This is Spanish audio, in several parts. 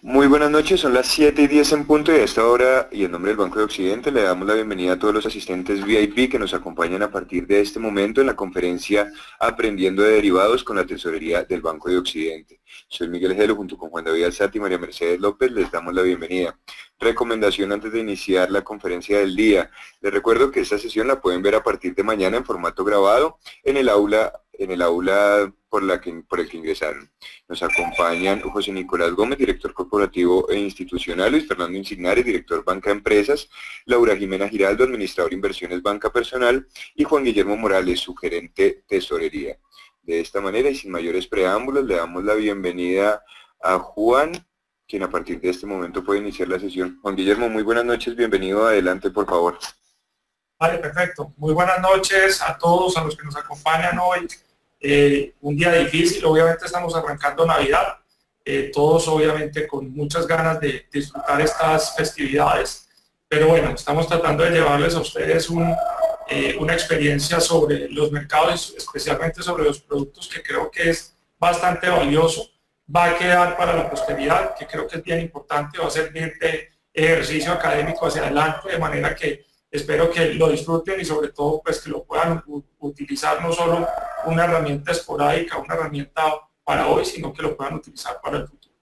Muy buenas noches, son las 7:10 en punto y a esta hora y en nombre del Banco de Occidente le damos la bienvenida a todos los asistentes VIP que nos acompañan a partir de este momento en la conferencia Aprendiendo de Derivados con la Tesorería del Banco de Occidente. Soy Miguel Gelo, junto con Juan David Alzate y María Mercedes López les damos la bienvenida. Recomendación antes de iniciar la conferencia del día. Les recuerdo que esta sesión la pueden ver a partir de mañana en formato grabado en el aula por el que ingresaron. Nos acompañan José Nicolás Gómez, director corporativo e institucional, Luis Fernando Insignares, director Banca Empresas, Laura Jimena Giraldo, administrador Inversiones Banca Personal, y Juan Guillermo Morales, su gerente Tesorería. De esta manera y sin mayores preámbulos, le damos la bienvenida a Juan, quien a partir de este momento puede iniciar la sesión. Juan Guillermo, muy buenas noches, bienvenido, adelante por favor. Vale, perfecto. Muy buenas noches a todos, a los que nos acompañan hoy. Un día difícil, obviamente estamos arrancando Navidad, todos obviamente con muchas ganas de disfrutar estas festividades, pero bueno, estamos tratando de llevarles a ustedes una experiencia sobre los mercados, especialmente sobre los productos, que creo que es bastante valioso, va a quedar para la posteridad, que creo que es bien importante, va a servir de ejercicio académico hacia adelante, de manera que espero que lo disfruten y sobre todo pues que lo puedan utilizar no solo una herramienta esporádica, una herramienta para hoy, sino que lo puedan utilizar para el futuro.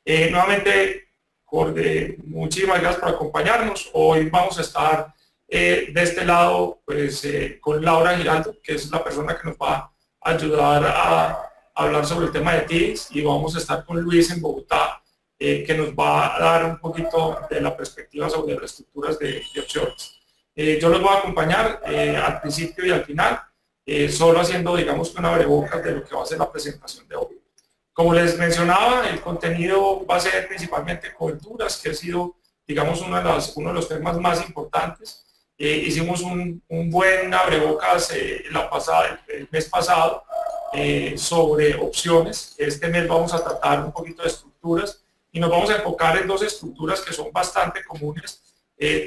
Nuevamente, Jorge, muchísimas gracias por acompañarnos. Hoy vamos a estar de este lado pues, con Laura Giraldo, que es la persona que nos va a ayudar a hablar sobre el tema de TIDs, y vamos a estar con Luis en Bogotá, que nos va a dar un poquito de la perspectiva sobre las estructuras de opciones. Yo los voy a acompañar al principio y al final, solo haciendo, digamos, una abrebocas de lo que va a ser la presentación de hoy. Como les mencionaba, el contenido va a ser principalmente coberturas, que ha sido, digamos, uno de los temas más importantes. Hicimos un buen abrebocas el mes pasado sobre opciones. Este mes vamos a tratar un poquito de estructuras y nos vamos a enfocar en dos estructuras que son bastante comunes,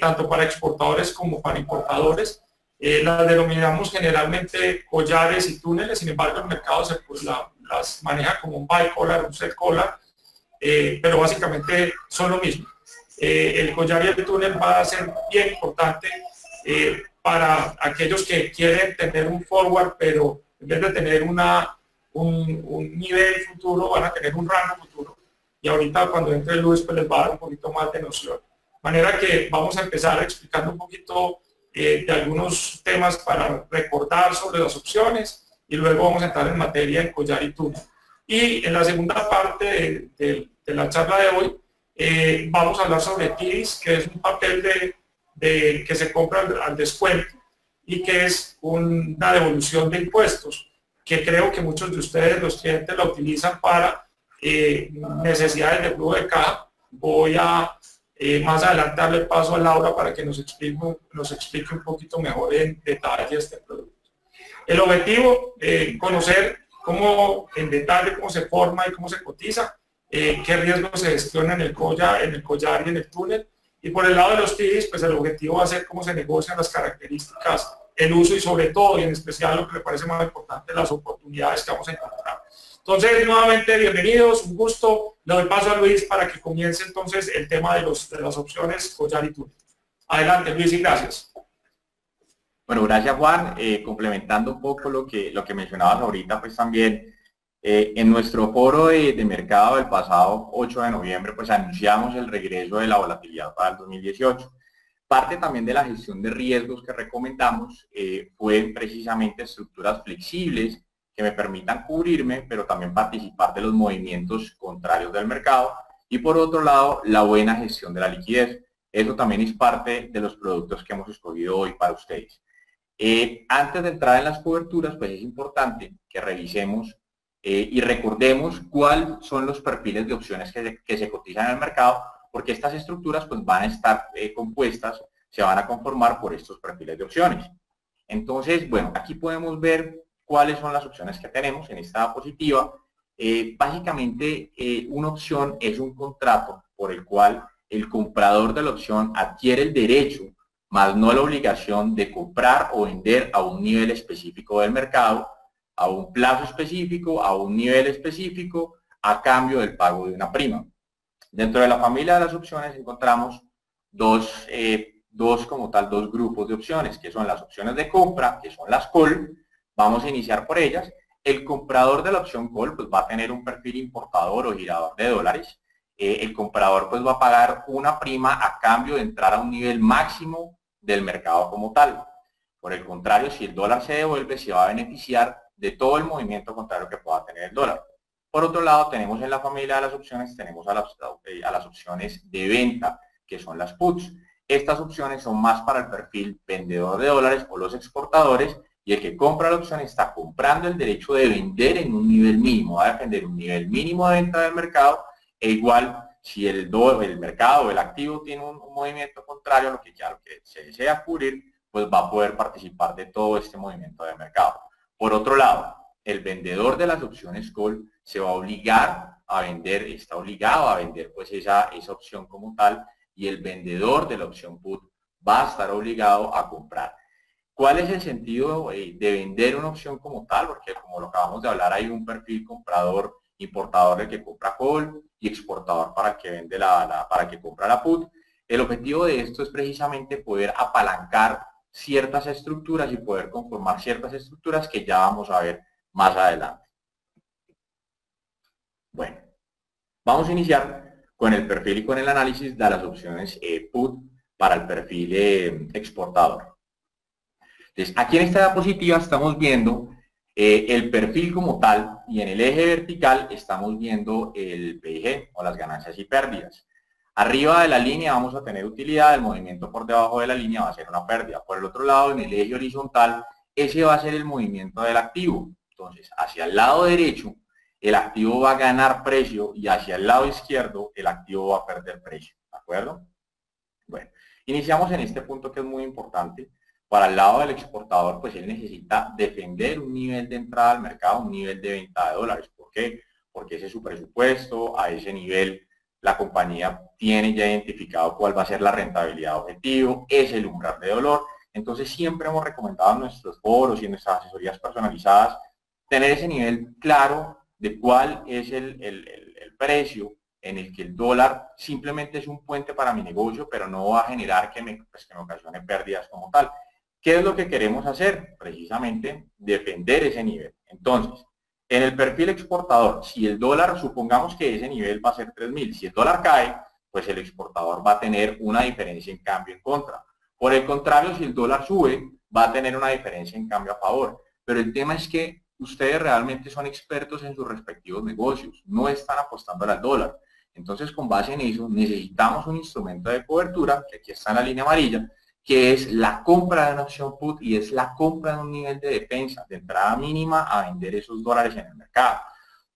tanto para exportadores como para importadores. Las denominamos generalmente collares y túneles, sin embargo el mercado las maneja como un buy collar, un sell collar, pero básicamente son lo mismo. El collar y el túnel va a ser bien importante para aquellos que quieren tener un forward, pero en vez de tener un nivel futuro, van a tener un rango futuro. Y ahorita cuando entre Luis, pues les va a dar un poquito más de noción. De manera que vamos a empezar explicando un poquito de algunos temas para recordar sobre las opciones y luego vamos a entrar en materia en collar y túnel. Y en la segunda parte de la charla de hoy vamos a hablar sobre TIDs, que es un papel que se compra al descuento y que es una devolución de impuestos, que creo que muchos de ustedes, los clientes, la utilizan para necesidades de flujo de caja. Voy a más adelante darle paso a Laura para que nos explique un poquito mejor en detalle este producto. El objetivo, conocer en detalle cómo se forma y cómo se cotiza, qué riesgos se gestionan en el collar y en el túnel. Y por el lado de los TIDs, pues el objetivo va a ser cómo se negocian las características, el uso y sobre todo, y en especial lo que me parece más importante, las oportunidades que vamos a encontrar. Entonces, nuevamente, bienvenidos, un gusto. Le doy paso a Luis para que comience entonces el tema de las opciones collar y túnel. Adelante, Luis, y gracias. Bueno, gracias, Juan. Complementando un poco lo que mencionabas ahorita, pues también en nuestro foro de mercado del pasado 8 de noviembre, pues anunciamos el regreso de la volatilidad para el 2018. Parte también de la gestión de riesgos que recomendamos fue precisamente estructuras flexibles que me permitan cubrirme, pero también participar de los movimientos contrarios del mercado. Y por otro lado, la buena gestión de la liquidez. Eso también es parte de los productos que hemos escogido hoy para ustedes. Antes de entrar en las coberturas, pues es importante que revisemos y recordemos cuáles son los perfiles de opciones que se cotizan en el mercado, porque estas estructuras pues van a estar compuestas, se van a conformar por estos perfiles de opciones. Entonces, bueno, aquí podemos ver cuáles son las opciones que tenemos en esta diapositiva. Básicamente, una opción es un contrato por el cual el comprador de la opción adquiere el derecho, más no la obligación de comprar o vender a un nivel específico del mercado, a un plazo específico, a un nivel específico, a cambio del pago de una prima. Dentro de la familia de las opciones encontramos dos grupos de opciones, que son las opciones de compra, que son las call. Vamos a iniciar por ellas. El comprador de la opción call pues va a tener un perfil importador o girador de dólares. El comprador pues va a pagar una prima a cambio de entrar a un nivel máximo del mercado como tal. Por el contrario, si el dólar se devuelve, se va a beneficiar de todo el movimiento contrario que pueda tener el dólar. Por otro lado, tenemos en la familia de las opciones, tenemos a las opciones de venta, que son las puts. Estas opciones son más para el perfil vendedor de dólares o los exportadores, y el que compra la opción está comprando el derecho de vender en un nivel mínimo, va a defender un nivel mínimo de venta del mercado, e igual si el mercado o el activo tiene un movimiento contrario a lo que se desea cubrir, pues va a poder participar de todo este movimiento de mercado. Por otro lado, el vendedor de las opciones call se va a obligar a vender, está obligado a vender pues esa opción como tal, y el vendedor de la opción put va a estar obligado a comprar. ¿Cuál es el sentido de vender una opción como tal? Porque como lo acabamos de hablar, hay un perfil comprador, importador el que compra call y exportador para el que vende para el que compra la put. El objetivo de esto es precisamente poder apalancar ciertas estructuras y poder conformar ciertas estructuras que ya vamos a ver más adelante. Bueno, vamos a iniciar con el perfil y con el análisis de las opciones put para el perfil exportador. Entonces, aquí en esta diapositiva estamos viendo el perfil como tal, y en el eje vertical estamos viendo el PIG o las ganancias y pérdidas. Arriba de la línea vamos a tener utilidad, el movimiento por debajo de la línea va a ser una pérdida. Por el otro lado, en el eje horizontal, ese va a ser el movimiento del activo. Entonces, hacia el lado derecho, el activo va a ganar precio, y hacia el lado izquierdo, el activo va a perder precio. ¿De acuerdo? Bueno, iniciamos en este punto que es muy importante. Para el lado del exportador, pues él necesita defender un nivel de entrada al mercado, un nivel de venta de dólares. ¿Por qué? Porque ese es su presupuesto, a ese nivel la compañía tiene ya identificado cuál va a ser la rentabilidad objetivo, es el umbral de dolor. Entonces siempre hemos recomendado en nuestros foros y en nuestras asesorías personalizadas tener ese nivel claro de cuál es el precio en el que el dólar simplemente es un puente para mi negocio, pero no va a generar que me ocasione pérdidas como tal. ¿Qué es lo que queremos hacer? Precisamente defender ese nivel. Entonces, en el perfil exportador, si el dólar, supongamos que ese nivel va a ser 3.000, si el dólar cae, pues el exportador va a tener una diferencia en cambio en contra. Por el contrario, si el dólar sube, va a tener una diferencia en cambio a favor. Pero el tema es que ustedes realmente son expertos en sus respectivos negocios, no están apostando al dólar. Entonces, con base en eso, necesitamos un instrumento de cobertura, que aquí está en la línea amarilla, que es la compra de una opción put, y es la compra de un nivel de defensa, de entrada mínima a vender esos dólares en el mercado.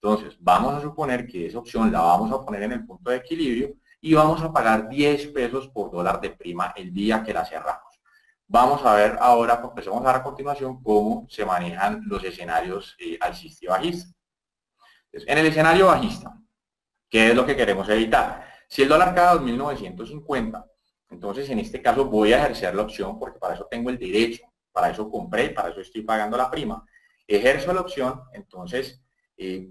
Entonces, vamos a suponer que esa opción la vamos a poner en el punto de equilibrio y vamos a pagar 10 pesos por dólar de prima el día que la cerramos. Vamos a ver ahora, pues vamos a ver a continuación cómo se manejan los escenarios alcista y bajista. Entonces, en el escenario bajista, ¿qué es lo que queremos evitar? Si el dólar cae a 2.950, entonces en este caso voy a ejercer la opción, porque para eso tengo el derecho, para eso compré, para eso estoy pagando la prima. Ejerzo la opción, entonces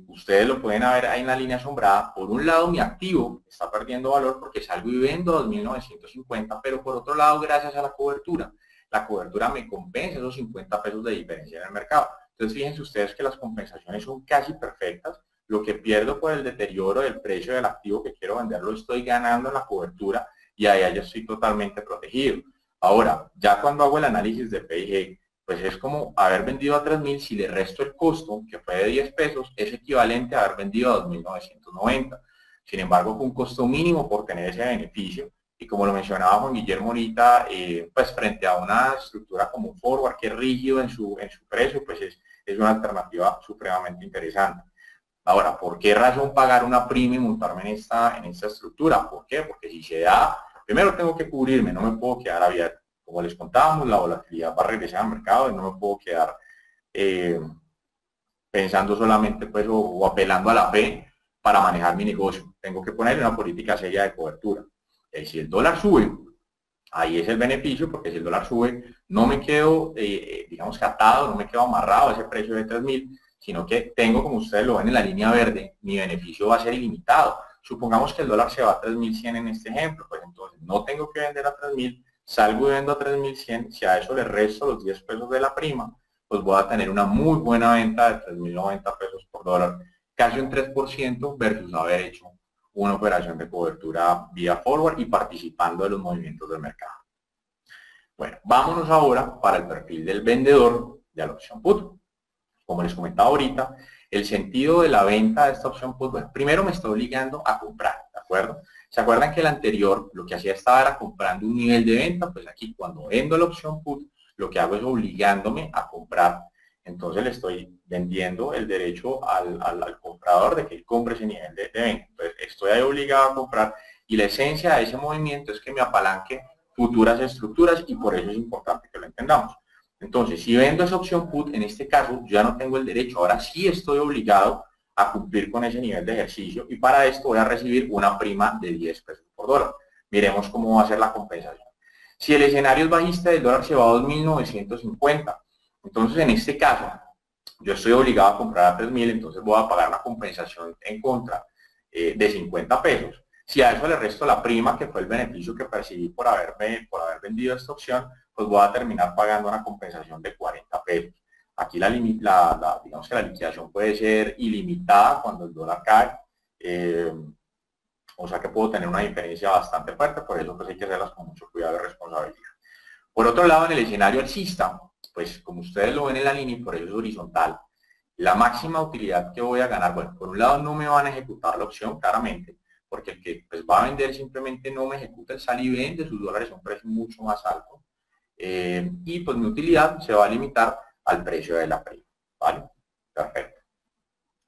ustedes lo pueden ver ahí en la línea asombrada. Por un lado, mi activo está perdiendo valor porque salgo y vendo a 2.950, pero por otro lado, gracias a la cobertura me compensa esos 50 pesos de diferencia en el mercado. Entonces fíjense ustedes que las compensaciones son casi perfectas. Lo que pierdo por el deterioro del precio del activo que quiero vender lo estoy ganando en la cobertura, y ahí ya estoy totalmente protegido. Ahora, ya cuando hago el análisis de PIG, pues es como haber vendido a 3.000, si le resto el costo, que fue de 10 pesos, es equivalente a haber vendido a 2.990. Sin embargo, con un costo mínimo por tener ese beneficio, y como lo mencionaba Juan Guillermo ahorita, pues frente a una estructura como un forward que es rígido en su precio, pues es una alternativa supremamente interesante. Ahora, ¿por qué razón pagar una prima y montarme en esta estructura? ¿Por qué? Porque si se da, primero tengo que cubrirme, no me puedo quedar abierto. Como les contábamos, la volatilidad va a regresar al mercado y no me puedo quedar pensando solamente pues, o apelando a la fe para manejar mi negocio. Tengo que ponerle una política seria de cobertura. Y si el dólar sube, ahí es el beneficio, porque si el dólar sube, no me quedo, digamos, atado, no me quedo amarrado a ese precio de 3.000, sino que tengo, como ustedes lo ven en la línea verde, mi beneficio va a ser ilimitado. Supongamos que el dólar se va a 3.100 en este ejemplo, pues entonces no tengo que vender a 3.000, salgo y vendo a 3.100, si a eso le resto los 10 pesos de la prima, pues voy a tener una muy buena venta de 3.090 pesos por dólar, casi un 3% versus haber hecho una operación de cobertura vía forward y participando de los movimientos del mercado. Bueno, vámonos ahora para el perfil del vendedor de la opción put. Como les comentaba ahorita, el sentido de la venta de esta opción put, bueno, primero me está obligando a comprar, ¿de acuerdo? ¿Se acuerdan que el anterior lo que hacía estaba era comprando un nivel de venta? Pues aquí cuando vendo la opción put, lo que hago es obligándome a comprar. Entonces le estoy vendiendo el derecho al comprador de que él compre ese nivel de venta. Entonces estoy ahí obligado a comprar y la esencia de ese movimiento es que me apalanque futuras estructuras y por eso es importante que lo entendamos. Entonces, si vendo esa opción put, en este caso ya no tengo el derecho, ahora sí estoy obligado a cumplir con ese nivel de ejercicio y para esto voy a recibir una prima de 10 pesos por dólar. Miremos cómo va a ser la compensación. Si el escenario es bajista, el dólar se va a 2.950. Entonces, en este caso, yo estoy obligado a comprar a 3.000, entonces voy a pagar una compensación en contra de 50 pesos. Si a eso le resto la prima, que fue el beneficio que percibí por haber vendido esta opción, pues voy a terminar pagando una compensación de 40 pesos. Aquí digamos que la liquidación puede ser ilimitada cuando el dólar cae, o sea que puedo tener una diferencia bastante fuerte, por eso pues hay que hacerlas con mucho cuidado y responsabilidad. Por otro lado, en el escenario alcista, pues como ustedes lo ven en la línea y por eso es horizontal, la máxima utilidad que voy a ganar, bueno, por un lado no me van a ejecutar la opción, claramente, porque el que pues, va a vender simplemente no me ejecuta el sal y vende sus dólares a un precio mucho más alto. Y pues mi utilidad se va a limitar al precio de la prima, ¿vale? Perfecto.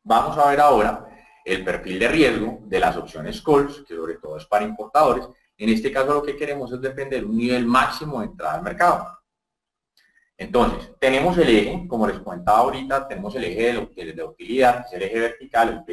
Vamos a ver ahora el perfil de riesgo de las opciones calls, que sobre todo es para importadores. En este caso lo que queremos es defender un nivel máximo de entrada al mercado. Entonces, tenemos el eje, como les comentaba ahorita, tenemos el eje de utilidad, que es el eje vertical,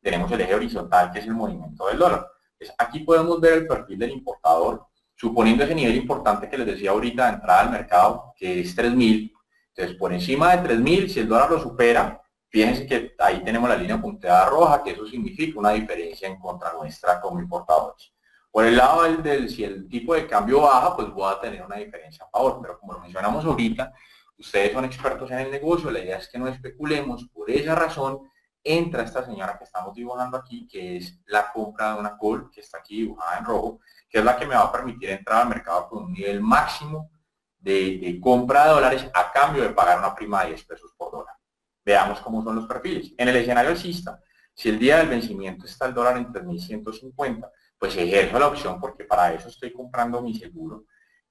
tenemos el eje horizontal, que es el movimiento del dólar. Entonces, aquí podemos ver el perfil del importador, suponiendo ese nivel importante que les decía ahorita de entrada al mercado, que es 3.000. Entonces, por encima de 3.000, si el dólar lo supera, fíjense que ahí tenemos la línea punteada roja, que eso significa una diferencia en contra nuestra como importadores. Por el lado si el tipo de cambio baja, pues voy a tener una diferencia a favor, pero como lo mencionamos ahorita, ustedes son expertos en el negocio, la idea es que no especulemos, por esa razón entra esta señora que estamos dibujando aquí, que es la compra de una call, que está aquí dibujada en rojo, que es la que me va a permitir entrar al mercado con un nivel máximo de compra de dólares a cambio de pagar una prima de 10 pesos por dólar. Veamos cómo son los perfiles. En el escenario alcista, si el día del vencimiento está el dólar en 3.150, pues ejerzo la opción porque para eso estoy comprando mi seguro.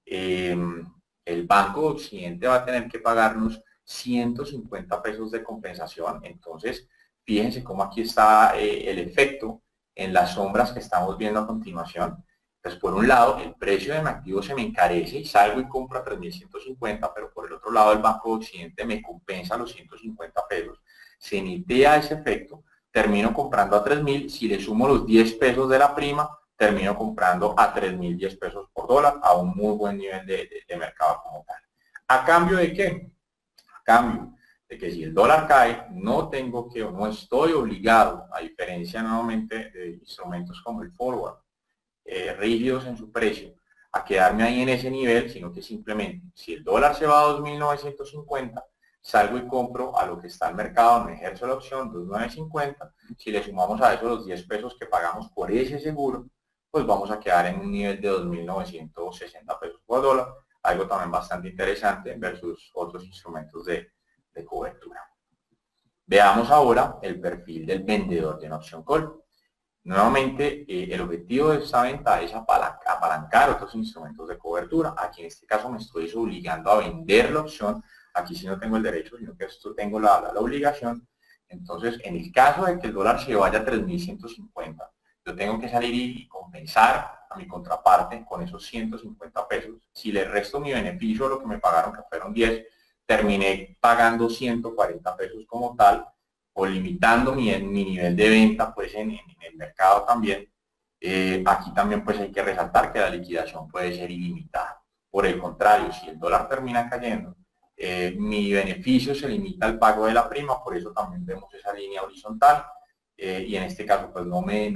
El Banco de Occidente va a tener que pagarnos 150 pesos de compensación. Entonces, fíjense cómo aquí está el efecto en las sombras que estamos viendo a continuación. Entonces, por un lado, el precio de mi activo se me encarece y salgo y compro a 3.150, pero por el otro lado, el Banco de Occidente me compensa los 150 pesos. Se nitea ese efecto. Termino comprando a 3.000, si le sumo los 10 pesos de la prima, termino comprando a 3.010 pesos por dólar a un muy buen nivel de mercado como tal. ¿A cambio de qué? A cambio de que si el dólar cae, no tengo que o no estoy obligado, a diferencia nuevamente de instrumentos como el forward, rígidos en su precio, a quedarme ahí en ese nivel, sino que simplemente, si el dólar se va a 2.950, salgo y compro a lo que está el mercado, me ejerzo la opción 2.950, si le sumamos a eso los 10 pesos que pagamos por ese seguro, pues vamos a quedar en un nivel de 2.960 pesos por dólar, algo también bastante interesante versus otros instrumentos de cobertura. Veamos ahora el perfil del vendedor de una opción call. Nuevamente, el objetivo de esta venta es apalancar otros instrumentos de cobertura. Aquí en este caso me estoy obligando a vender la opción. Aquí sí no tengo el derecho, sino que esto tengo la obligación. Entonces, en el caso de que el dólar se vaya a 3.150, yo tengo que salir y compensar a mi contraparte con esos 150 pesos. Si le resto mi beneficio, lo que me pagaron, que fueron 10, terminé pagando 140 pesos como tal, o limitando mi nivel de venta pues en el mercado también. Aquí también pues hay que resaltar que la liquidación puede ser ilimitada. Por el contrario, si el dólar termina cayendo, mi beneficio se limita al pago de la prima, por eso también vemos esa línea horizontal. y en este caso pues no me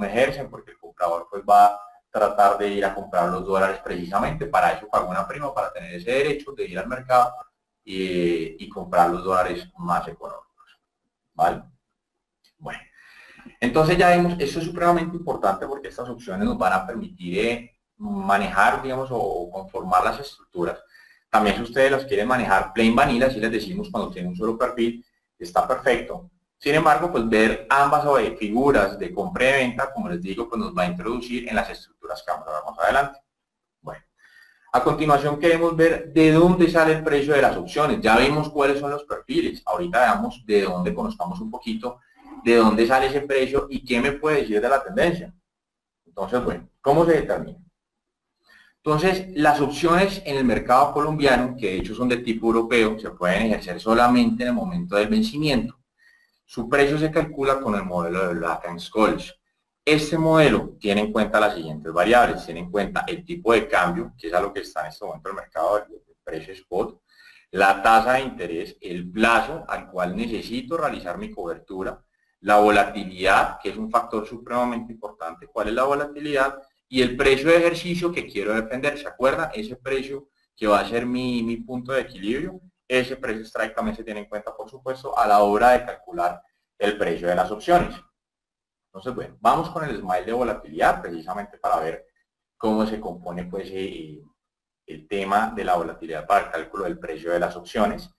ejercen porque el comprador pues va a tratar de ir a comprar los dólares precisamente para eso pago una prima, para tener ese derecho de ir al mercado y comprar los dólares más económicos, ¿vale? Bueno, entonces ya vemos, esto es supremamente importante porque estas opciones nos van a permitir manejar, digamos, o conformar las estructuras. También si ustedes las quieren manejar plain vanilla, así les decimos cuando tienen un solo perfil, está perfecto. Sin embargo, pues ver ambas figuras de compra y de venta, como les digo, pues nos va a introducir en las estructuras que vamos a ver más adelante. Bueno, a continuación queremos ver de dónde sale el precio de las opciones. Ya vimos cuáles son los perfiles. Ahorita veamos de dónde conozcamos un poquito de dónde sale ese precio y qué me puede decir de la tendencia. Entonces, bueno, ¿cómo se determina? Entonces, las opciones en el mercado colombiano, que de hecho son de tipo europeo, se pueden ejercer solamente en el momento del vencimiento. Su precio se calcula con el modelo de Black & Scholes. Este modelo tiene en cuenta las siguientes variables. Tiene en cuenta el tipo de cambio, que es a lo que está en este momento el mercado, el precio spot, la tasa de interés, el plazo al cual necesito realizar mi cobertura, la volatilidad, que es un factor supremamente importante. ¿Cuál es la volatilidad? Y el precio de ejercicio que quiero defender. ¿Se acuerdan? Ese precio que va a ser mi punto de equilibrio, ese precio strike también se tiene en cuenta, por supuesto, a la hora de calcular el precio de las opciones. Entonces, bueno, vamos con el smile de volatilidad, precisamente para ver cómo se compone pues, el tema de la volatilidad para el cálculo del precio de las opciones.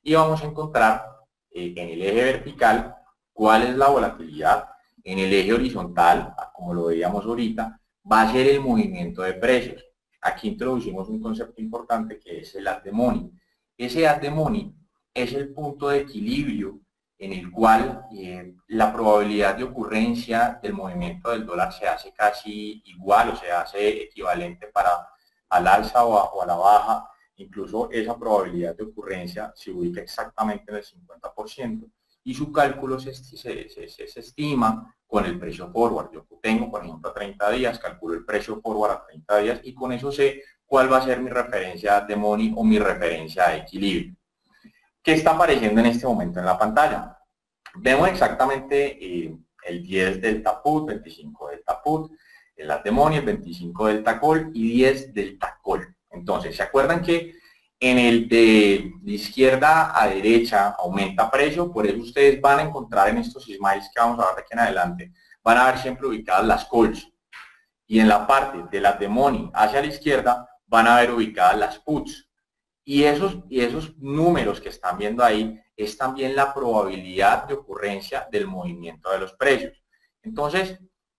Y vamos a encontrar en el eje vertical cuál es la volatilidad. En el eje horizontal, como lo veíamos ahorita, va a ser el movimiento de precios. Aquí introducimos un concepto importante que es el at the money. Ese at the money es el punto de equilibrio en el cual la probabilidad de ocurrencia del movimiento del dólar se hace casi igual o se hace equivalente para al alza o a la baja. Incluso esa probabilidad de ocurrencia se ubica exactamente en el 50% y su cálculo se estima con el precio forward. Yo tengo, por ejemplo, a 30 días, calculo el precio forward a 30 días y con eso sé cuál va a ser mi referencia de money o mi referencia de equilibrio. ¿Qué está apareciendo en este momento en la pantalla? Vemos exactamente el 10 delta put, 25 delta put, el at the money, el 25 delta call y 10 delta call. Entonces, ¿se acuerdan que en el de izquierda a derecha aumenta precio? Por eso ustedes van a encontrar en estos smiles que vamos a ver de aquí en adelante, van a ver siempre ubicadas las calls. Y en la parte del at the money hacia la izquierda van a ver ubicadas las puts. Y esos números que están viendo ahí es también la probabilidad de ocurrencia del movimiento de los precios. Entonces,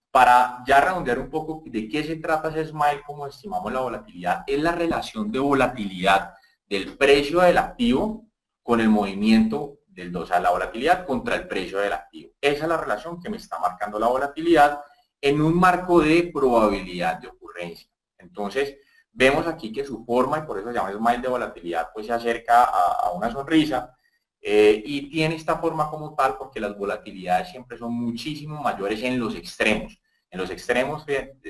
para ya redondear un poco de qué se trata ese smile, como estimamos la volatilidad, es la relación de volatilidad del precio del activo con el movimiento del o sea, la volatilidad contra el precio del activo. Esa es la relación que me está marcando la volatilidad en un marco de probabilidad de ocurrencia. Entonces, vemos aquí que su forma, y por eso se llama smile de volatilidad, pues se acerca a una sonrisa y tiene esta forma como tal porque las volatilidades siempre son muchísimo mayores en los extremos. En los extremos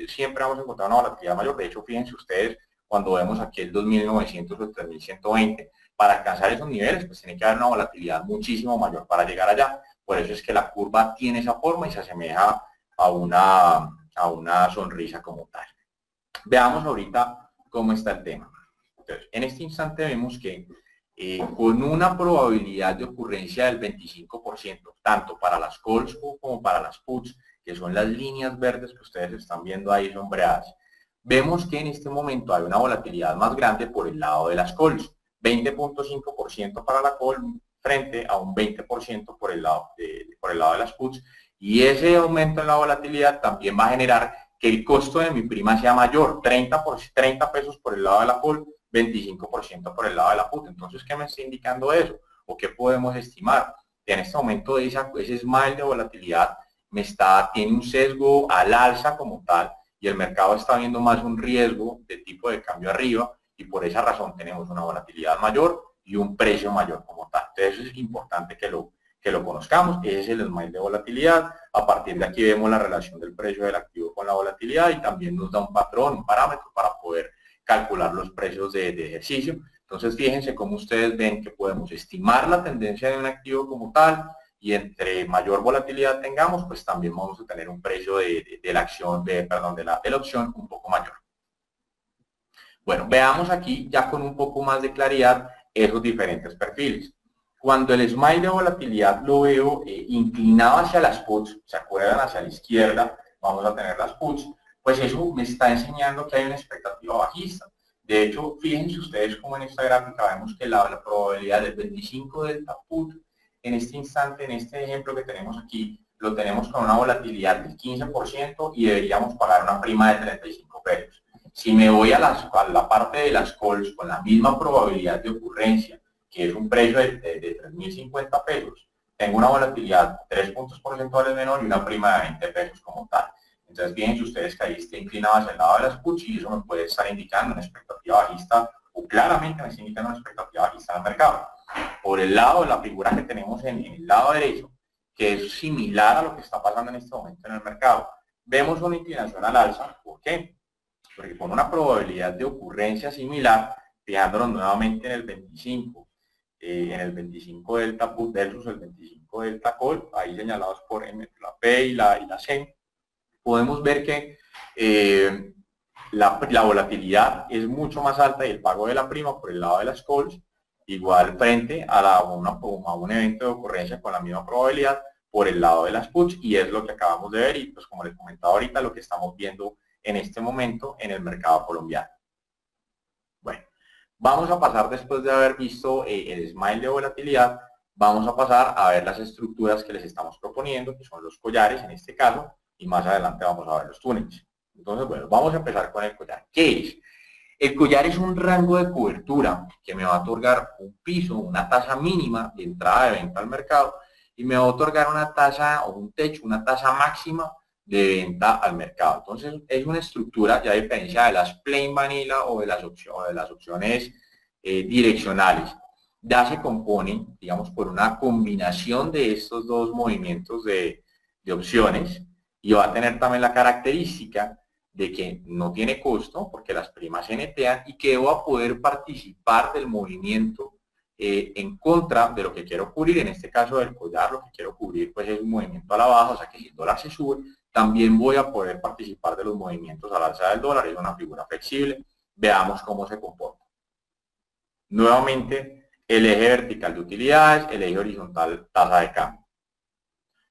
siempre vamos a encontrar una volatilidad mayor. De hecho, fíjense ustedes, cuando vemos aquí el 2900 o el 3120, para alcanzar esos niveles, pues tiene que haber una volatilidad muchísimo mayor para llegar allá. Por eso es que la curva tiene esa forma y se asemeja a una sonrisa como tal. Veamos ahorita cómo está el tema. Entonces, en este instante vemos que con una probabilidad de ocurrencia del 25%, tanto para las calls como para las puts, que son las líneas verdes que ustedes están viendo ahí sombreadas, vemos que en este momento hay una volatilidad más grande por el lado de las calls, 20.5% para la call frente a un 20% por el lado de las puts, y ese aumento en la volatilidad también va a generar que el costo de mi prima sea mayor, 30 pesos por el lado de la call, 25% por el lado de la put. Entonces, ¿qué me está indicando eso? ¿O qué podemos estimar? Que en este momento ese smile de volatilidad tiene un sesgo al alza como tal y el mercado está viendo más un riesgo de tipo de cambio arriba y por esa razón tenemos una volatilidad mayor y un precio mayor como tal. Entonces, es importante que lo conozcamos. Ese es el smile de volatilidad. A partir de aquí vemos la relación del precio del activo con la volatilidad y también nos da un patrón, un parámetro para poder calcular los precios de ejercicio. Entonces, fíjense cómo ustedes ven que podemos estimar la tendencia de un activo como tal y entre mayor volatilidad tengamos, pues también vamos a tener un precio de la acción, de la opción un poco mayor. Bueno, veamos aquí ya con un poco más de claridad esos diferentes perfiles. Cuando el smile de volatilidad lo veo inclinado hacia las puts, ¿se acuerdan? Hacia la izquierda vamos a tener las puts, pues eso me está enseñando que hay una expectativa bajista. De hecho, fíjense ustedes como en esta gráfica vemos que la probabilidad del 25 delta put en este instante, en este ejemplo que tenemos aquí, lo tenemos con una volatilidad del 15% y deberíamos pagar una prima de 35 pesos. Si me voy a la parte de las calls con la misma probabilidad de ocurrencia, que es un precio de 3.050 pesos, tengo una volatilidad 3 puntos porcentuales menor y una prima de 20 pesos como tal. Entonces, fíjense ustedes que ahí está inclinado hacia el lado de las puts y eso me puede estar indicando una expectativa bajista, o claramente me está indicando una expectativa bajista en el mercado. Por el lado de la figura que tenemos en el lado derecho, que es similar a lo que está pasando en este momento en el mercado, vemos una inclinación al alza. ¿Por qué? Porque con una probabilidad de ocurrencia similar, fijándonos nuevamente en el 25, en el 25 delta put versus el 25 delta call, ahí señalados por la P y la C, podemos ver que la volatilidad es mucho más alta y el pago de la prima por el lado de las calls, igual frente a un evento de ocurrencia con la misma probabilidad por el lado de las puts, y es lo que acabamos de ver y pues como les comentaba ahorita, lo que estamos viendo en este momento en el mercado colombiano. Bueno, vamos a pasar después de haber visto el smile de volatilidad, vamos a pasar a ver las estructuras que les estamos proponiendo, que son los collares en este caso, y más adelante vamos a ver los túneles. Entonces, bueno, vamos a empezar con el collar. ¿Qué es? El collar es un rango de cobertura que me va a otorgar un piso, una tasa mínima de entrada de venta al mercado, y me va a otorgar una tasa o un techo, una tasa máxima de venta al mercado. Entonces, es una estructura, ya a diferencia de las plain vanilla o de las opciones direccionales, ya se compone, digamos, por una combinación de estos dos movimientos de opciones, y va a tener también la característica de que no tiene costo porque las primas se netean y que debo poder participar del movimiento en contra de lo que quiero cubrir. En este caso del collar, lo que quiero cubrir pues es un movimiento a la baja, o sea que si el dólar se sube, también voy a poder participar de los movimientos al alza del dólar. Es una figura flexible. Veamos cómo se comporta. Nuevamente, el eje vertical de utilidades, el eje horizontal tasa de cambio.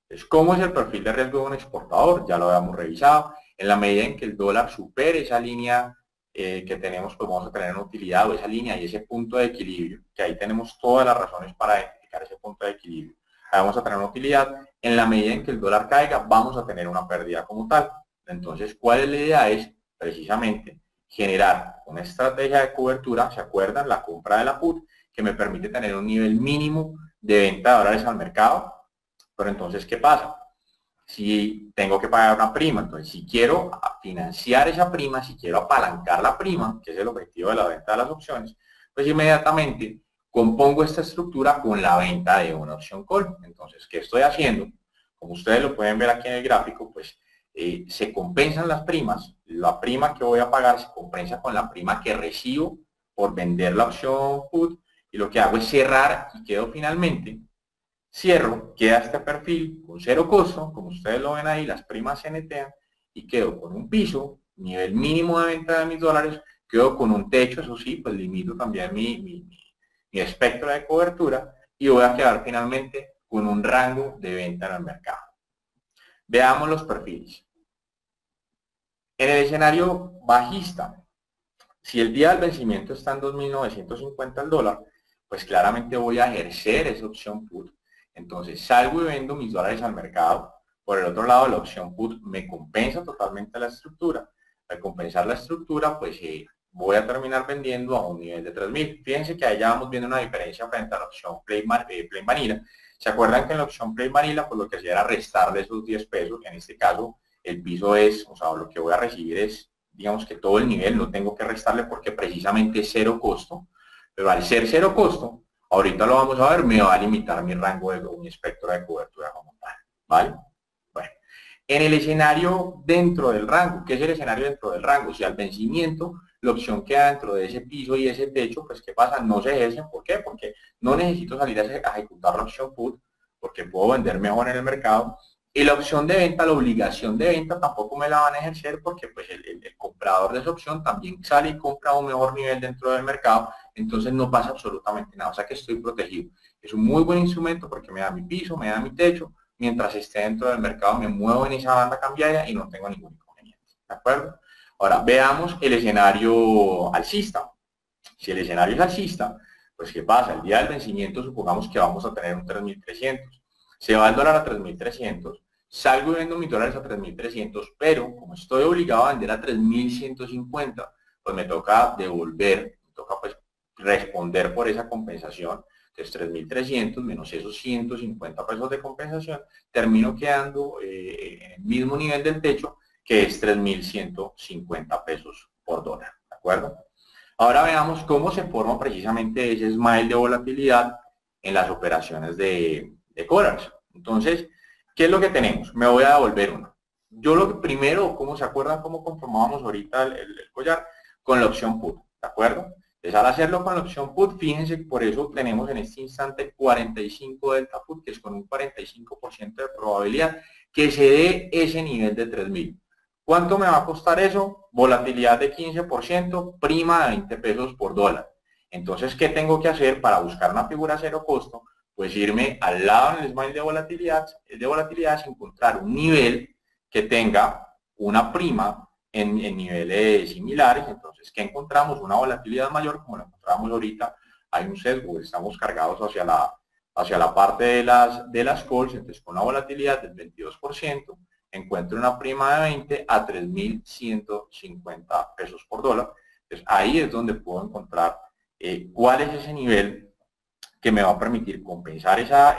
Entonces, ¿cómo es el perfil de riesgo de un exportador? Ya lo habíamos revisado. En la medida en que el dólar supere esa línea que tenemos, pues vamos a tener una utilidad o esa línea y ese punto de equilibrio, que ahí tenemos todas las razones para identificar ese punto de equilibrio. Ahí vamos a tener una utilidad. En la medida en que el dólar caiga, vamos a tener una pérdida como tal. Entonces, ¿cuál es la idea? Es precisamente generar una estrategia de cobertura, ¿se acuerdan? La compra de la put, que me permite tener un nivel mínimo de venta de dólares al mercado. Pero entonces, ¿qué pasa? Si tengo que pagar una prima, entonces si quiero financiar esa prima, si quiero apalancar la prima, que es el objetivo de la venta de las opciones, pues inmediatamente compongo esta estructura con la venta de una opción call. Entonces, ¿qué estoy haciendo? Como ustedes lo pueden ver aquí en el gráfico, pues se compensan las primas. La prima que voy a pagar se compensa con la prima que recibo por vender la opción put, y lo que hago es cerrar y quedo finalmente. Cierro, queda este perfil con cero costo, como ustedes lo ven ahí, las primas se netean y quedo con un piso, nivel mínimo de venta de mis dólares, quedo con un techo, eso sí, pues limito también mi espectro de cobertura y voy a quedar finalmente con un rango de venta en el mercado. Veamos los perfiles. En el escenario bajista, si el día del vencimiento está en 2.950 el dólar, pues claramente voy a ejercer esa opción put. Entonces salgo y vendo mis dólares al mercado. Por el otro lado, la opción put me compensa totalmente la estructura. Al compensar la estructura, pues voy a terminar vendiendo a un nivel de 3.000. Fíjense que ahí ya vamos viendo una diferencia frente a la opción plain vanilla. ¿Se acuerdan que en la opción plain vanilla, pues lo que hacía era restarle esos 10 pesos? En este caso, el piso es, o sea, lo que voy a recibir es, digamos que todo el nivel, no tengo que restarle porque precisamente es cero costo. Pero al ser cero costo, ahorita lo vamos a ver, me va a limitar mi rango de mi espectro de cobertura como tal, ¿vale? Bueno, en el escenario dentro del rango, ¿qué es el escenario dentro del rango? Si al vencimiento la opción queda dentro de ese piso y ese techo, pues ¿qué pasa? No se ejerce. ¿Por qué? Porque no necesito salir a ejecutar la opción put, porque puedo vender mejor en el mercado. Y la opción de venta, la obligación de venta tampoco me la van a ejercer porque pues el comprador de esa opción también sale y compra a un mejor nivel dentro del mercado, entonces no pasa absolutamente nada, o sea que estoy protegido. Es un muy buen instrumento porque me da mi piso, me da mi techo, mientras esté dentro del mercado me muevo en esa banda cambiaria y no tengo ningún inconveniente, ¿de acuerdo? Ahora veamos el escenario alcista. Si el escenario es alcista, pues ¿qué pasa? El día del vencimiento supongamos que vamos a tener un 3.300. Se va el dólar a 3.300, salgo y vendo mis dólares a 3.300, pero como estoy obligado a vender a 3.150, pues me toca devolver, me toca pues responder por esa compensación. Entonces 3.300 menos esos 150 pesos de compensación, termino quedando en el mismo nivel del techo, que es 3.150 pesos por dólar, ¿de acuerdo? Ahora veamos cómo se forma precisamente ese smile de volatilidad en las operaciones de collars. Entonces, ¿qué es lo que tenemos? Me voy a devolver uno. Yo lo que primero, ¿cómo se acuerdan cómo conformábamos ahorita el collar? Con la opción put, ¿de acuerdo? Entonces, al hacerlo con la opción put, fíjense que por eso tenemos en este instante 45 delta put, que es con un 45% de probabilidad que se dé ese nivel de 3.000. ¿Cuánto me va a costar eso? Volatilidad de 15%, prima de 20 pesos por dólar. Entonces, ¿qué tengo que hacer para buscar una figura cero costo? Pues irme al lado en el smile de volatilidad, encontrar un nivel que tenga una prima en niveles similares. Entonces, ¿qué encontramos? Una volatilidad mayor, como la encontramos ahorita. Hay un sesgo, estamos cargados hacia la parte de las calls, entonces con una volatilidad del 22%, encuentro una prima de 20 a 3.150 pesos por dólar. Entonces, ahí es donde puedo encontrar cuál es ese nivel que me va a permitir compensar esa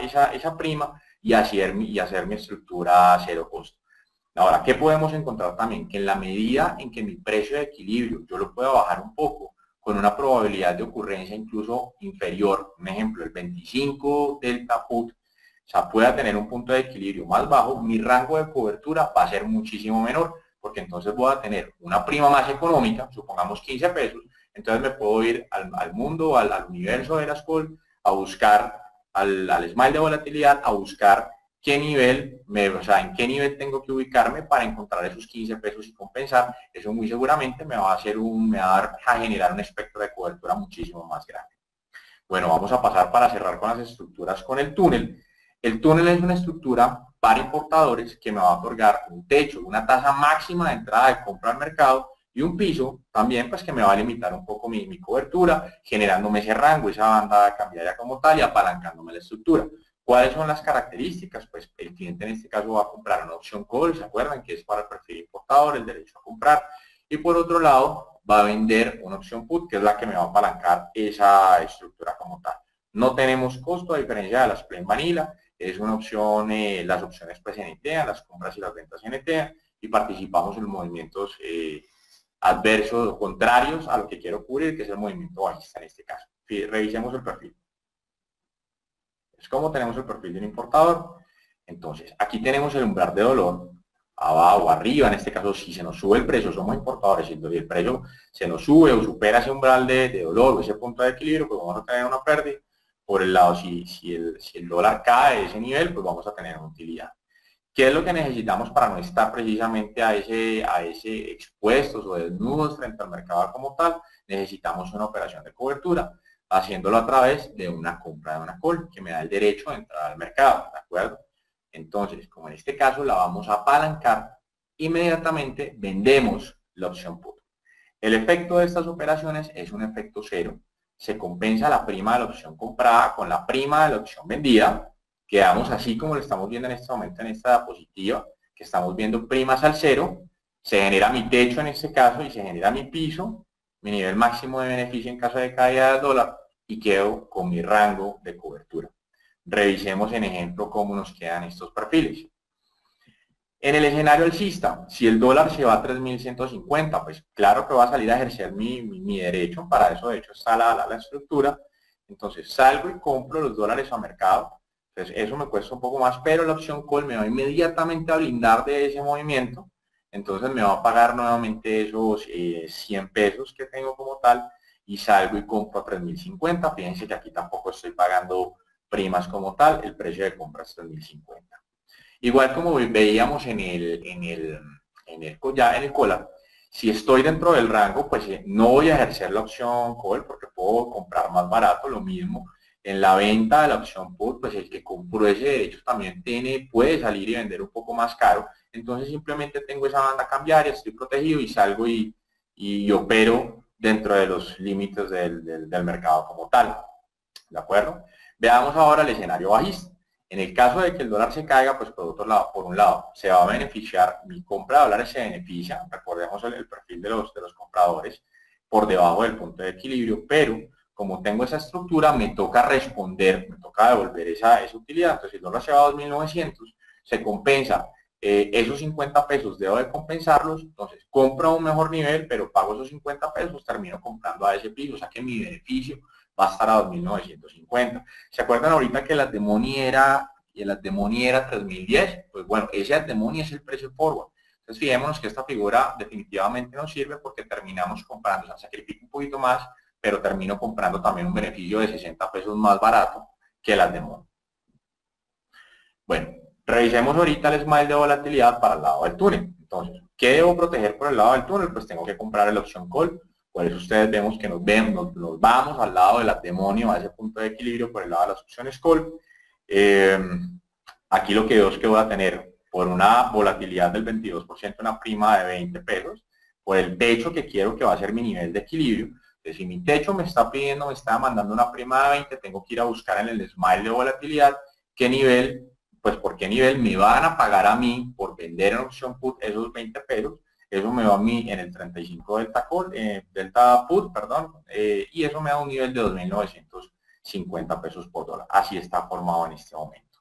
prima y hacer mi estructura cero costo. Ahora, ¿qué podemos encontrar también? Que en la medida en que mi precio de equilibrio yo lo pueda bajar un poco, con una probabilidad de ocurrencia incluso inferior, un ejemplo, el 25 delta put, o sea, pueda tener un punto de equilibrio más bajo, mi rango de cobertura va a ser muchísimo menor, porque entonces voy a tener una prima más económica, supongamos 15 pesos, entonces me puedo ir al mundo, al universo de las calls, a buscar al smile de volatilidad, a buscar qué nivel, en qué nivel tengo que ubicarme para encontrar esos 15 pesos y compensar. Eso muy seguramente me va a generar un espectro de cobertura muchísimo más grande. Bueno, vamos a pasar para cerrar con las estructuras con el túnel. El túnel es una estructura para importadores que me va a otorgar un techo, una tasa máxima de entrada de compra al mercado y un piso también pues que me va a limitar un poco mi cobertura, generándome ese rango, esa banda cambiaria como tal y apalancándome la estructura. ¿Cuáles son las características? Pues el cliente en este caso va a comprar una opción call, ¿se acuerdan? Que es para el perfil importador, el derecho a comprar. Y por otro lado, va a vender una opción put, que es la que me va a apalancar esa estructura como tal. No tenemos costo, a diferencia de las plain vanilla. Es una opción, las opciones pues NTEA, las compras y las ventas NTEA, y participamos en movimientos adversos o contrarios a lo que quiero cubrir, que es el movimiento bajista en este caso. Revisemos el perfil. Es como tenemos el perfil de un importador. Entonces, aquí tenemos el umbral de dolor, abajo o arriba, en este caso, si se nos sube el precio, somos importadores, y el precio se nos sube o supera ese umbral de dolor o ese punto de equilibrio, pues vamos a tener una pérdida. Por el lado, si el dólar cae de ese nivel, pues vamos a tener una utilidad. ¿Qué es lo que necesitamos para no estar precisamente a ese expuestos o desnudos frente al mercado como tal? Necesitamos una operación de cobertura, haciéndolo a través de una compra de una call, que me da el derecho a entrar al mercado, ¿de acuerdo? Entonces, como en este caso la vamos a apalancar, inmediatamente vendemos la opción put. El efecto de estas operaciones es un efecto cero. Se compensa la prima de la opción comprada con la prima de la opción vendida. Quedamos así como lo estamos viendo en este momento en esta diapositiva, que estamos viendo primas al cero. Se genera mi techo en este caso y se genera mi piso, mi nivel máximo de beneficio en caso de caída del dólar, y quedo con mi rango de cobertura. Revisemos en ejemplo cómo nos quedan estos perfiles. En el escenario alcista, si el dólar se va a 3.150, pues claro que va a salir a ejercer mi derecho, para eso de hecho está la estructura. Entonces salgo y compro los dólares a mercado, entonces eso me cuesta un poco más, pero la opción call me va inmediatamente a blindar de ese movimiento, entonces me va a pagar nuevamente esos 100 pesos que tengo como tal, y salgo y compro a 3.050. Fíjense que aquí tampoco estoy pagando primas como tal, el precio de compra es 3.050. Igual como veíamos ya en el collar, si estoy dentro del rango, pues no voy a ejercer la opción call porque puedo comprar más barato, lo mismo. En la venta de la opción put, pues el que compró ese derecho también puede salir y vender un poco más caro. Entonces simplemente tengo esa banda cambiaria, estoy protegido y salgo y opero dentro de los límites del mercado como tal. ¿De acuerdo? Veamos ahora el escenario bajista. En el caso de que el dólar se caiga, pues por un lado, se va a beneficiar, mi compra de dólares se beneficia, recordemos el perfil de los compradores, por debajo del punto de equilibrio, pero como tengo esa estructura, me toca responder, me toca devolver esa utilidad. Entonces, si el dólar se va a 2.900, se compensa. Esos 50 pesos debo de compensarlos, entonces compro a un mejor nivel, pero pago esos 50 pesos, termino comprando a ese piso, o sea que mi beneficio va a estar a 2.950. ¿Se acuerdan ahorita que el at the money era 3.010? Pues bueno, ese at the money es el precio forward. Entonces fijémonos que esta figura definitivamente nos sirve porque terminamos comprando, o sea, sacrifico un poquito más, pero termino comprando también un beneficio de 60 pesos más barato que el at the money. Bueno, revisemos ahorita el smile de volatilidad para el lado del túnel. Entonces, ¿qué debo proteger por el lado del túnel? Pues tengo que comprar la opción call. Por eso ustedes vemos que nos vamos al lado del at the money, a ese punto de equilibrio por el lado de las opciones call. Aquí lo que veo es que voy a tener por una volatilidad del 22%, una prima de 20 pesos, por el techo que quiero que va a ser mi nivel de equilibrio. Entonces, si mi techo me está mandando una prima de 20, tengo que ir a buscar en el smile de volatilidad qué nivel, pues por qué nivel me van a pagar a mí por vender en opción put esos 20 pesos. Eso me va a mí en el 35 delta put, y eso me da un nivel de 2.950 pesos por dólar. Así está formado en este momento.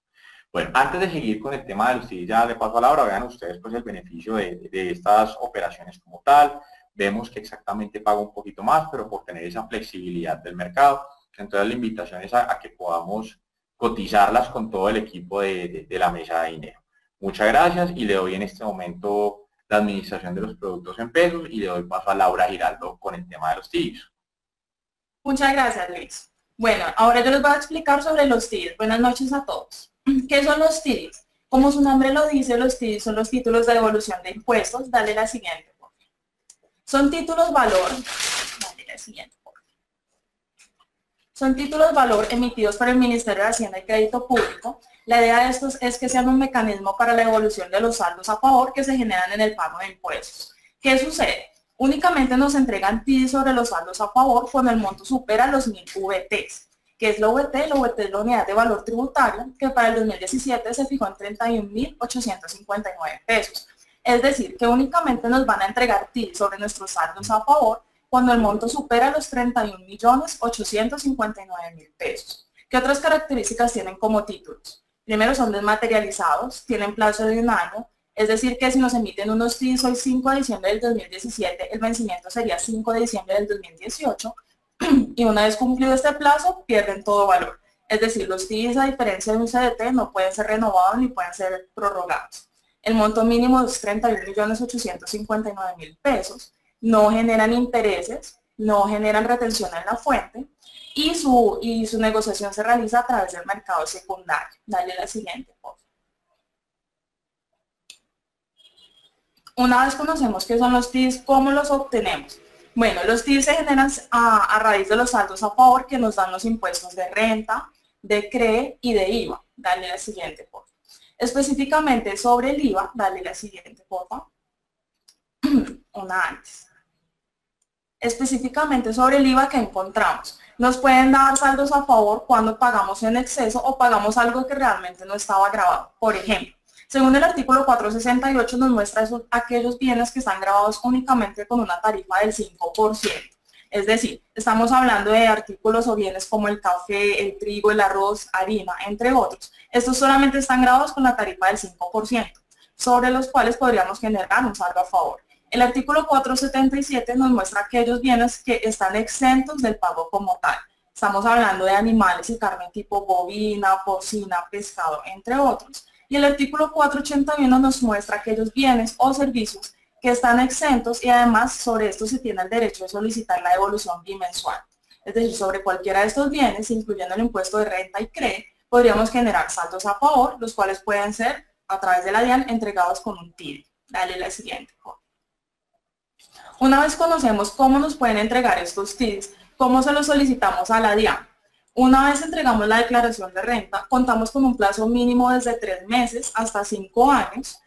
Bueno, antes de seguir con el tema de los TIDs, ya le paso a Laura, vean ustedes pues el beneficio de estas operaciones como tal. Vemos que exactamente pago un poquito más, pero por tener esa flexibilidad del mercado. Entonces la invitación es a que podamos cotizarlas con todo el equipo de la mesa de dinero. Muchas gracias y le doy en este momento la administración de los productos en pesos y le doy paso a Laura Giraldo con el tema de los TIDs. Muchas gracias, Luis. Bueno, ahora yo les voy a explicar sobre los TIDs. Buenas noches a todos. ¿Qué son los TIDs? Como su nombre lo dice, los TIDs son los títulos de devolución de impuestos. Dale la siguiente, por favor. Son títulos valor. Dale la siguiente, por favor. Son títulos valor emitidos por el Ministerio de Hacienda y Crédito Público. La idea de estos es que sean un mecanismo para la devolución de los saldos a favor que se generan en el pago de impuestos. ¿Qué sucede? Únicamente nos entregan TIDs sobre los saldos a favor cuando el monto supera los 1.000 VTs. ¿Qué es la VT? La VT es la unidad de valor tributario, que para el 2017 se fijó en 31.859 pesos. Es decir, que únicamente nos van a entregar TIDs sobre nuestros saldos a favor cuando el monto supera los 31.859.000 pesos. ¿Qué otras características tienen como títulos? Primero, son desmaterializados, tienen plazo de 1 año, es decir que si nos emiten unos TIDs hoy 5 de diciembre del 2017, el vencimiento sería 5 de diciembre del 2018, y una vez cumplido este plazo, pierden todo valor. Es decir, los TIDs, a diferencia de un CDT, no pueden ser renovados ni pueden ser prorrogados. El monto mínimo es 31.859.000 pesos, no generan intereses, no generan retención en la fuente, y su negociación se realiza a través del mercado secundario. Dale la siguiente, por favor. Una vez conocemos qué son los TIDs, ¿cómo los obtenemos? Bueno, los TIDs se generan a raíz de los saldos a favor que nos dan los impuestos de renta, de CRE y de IVA. Dale la siguiente, por favor. Específicamente sobre el IVA, dale la siguiente, por favor. Una antes. Específicamente sobre el IVA que encontramos. Nos pueden dar saldos a favor cuando pagamos en exceso o pagamos algo que realmente no estaba grabado. Por ejemplo, según el artículo 468 nos muestra aquellos bienes que están grabados únicamente con una tarifa del 5%. Es decir, estamos hablando de artículos o bienes como el café, el trigo, el arroz, harina, entre otros. Estos solamente están grabados con la tarifa del 5%, sobre los cuales podríamos generar un saldo a favor. El artículo 477 nos muestra aquellos bienes que están exentos del pago como tal. Estamos hablando de animales y carne tipo bovina, porcina, pescado, entre otros. Y el artículo 481 nos muestra aquellos bienes o servicios que están exentos y además sobre esto se tiene el derecho de solicitar la devolución bimensual. Es decir, sobre cualquiera de estos bienes, incluyendo el impuesto de renta y CRE, podríamos generar saldos a favor, los cuales pueden ser a través de la DIAN entregados con un TIDI. Dale la siguiente. Una vez conocemos cómo nos pueden entregar estos TIDIs, cómo se los solicitamos a la DIAN. Una vez entregamos la declaración de renta, contamos con un plazo mínimo desde 3 meses hasta 5 años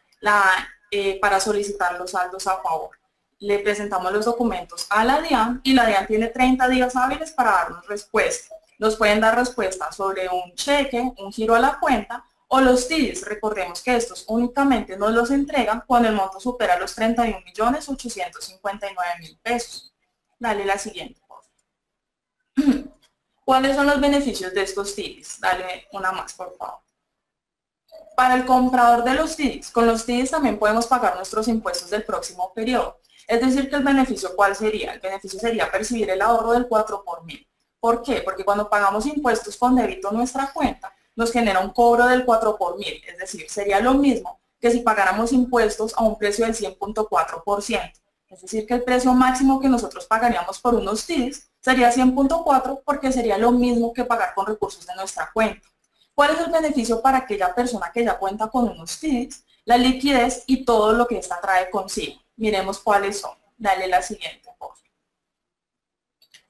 para solicitar los saldos a favor. Le presentamos los documentos a la DIAN y la DIAN tiene 30 días hábiles para darnos respuesta. Nos pueden dar respuesta sobre un cheque, un giro a la cuenta o los TIDIs. Recordemos que estos únicamente nos los entregan cuando el monto supera los 31.859.000 pesos. Dale la siguiente, por favor. ¿Cuáles son los beneficios de estos TIDIs? Dale una más, por favor. Para el comprador de los TIDIs, con los TIDIs también podemos pagar nuestros impuestos del próximo periodo. Es decir, que el beneficio, ¿cuál sería? El beneficio sería percibir el ahorro del 4 por mil. ¿Por qué? Porque cuando pagamos impuestos con débito a nuestra cuenta, nos genera un cobro del 4 por mil. Es decir, sería lo mismo que si pagáramos impuestos a un precio del 100.4%. Es decir, que el precio máximo que nosotros pagaríamos por unos TIDIs sería 100.4 porque sería lo mismo que pagar con recursos de nuestra cuenta. ¿Cuál es el beneficio para aquella persona que ya cuenta con unos TIDIs? La liquidez y todo lo que esta trae consigo. Miremos cuáles son. Dale la siguiente, por favor.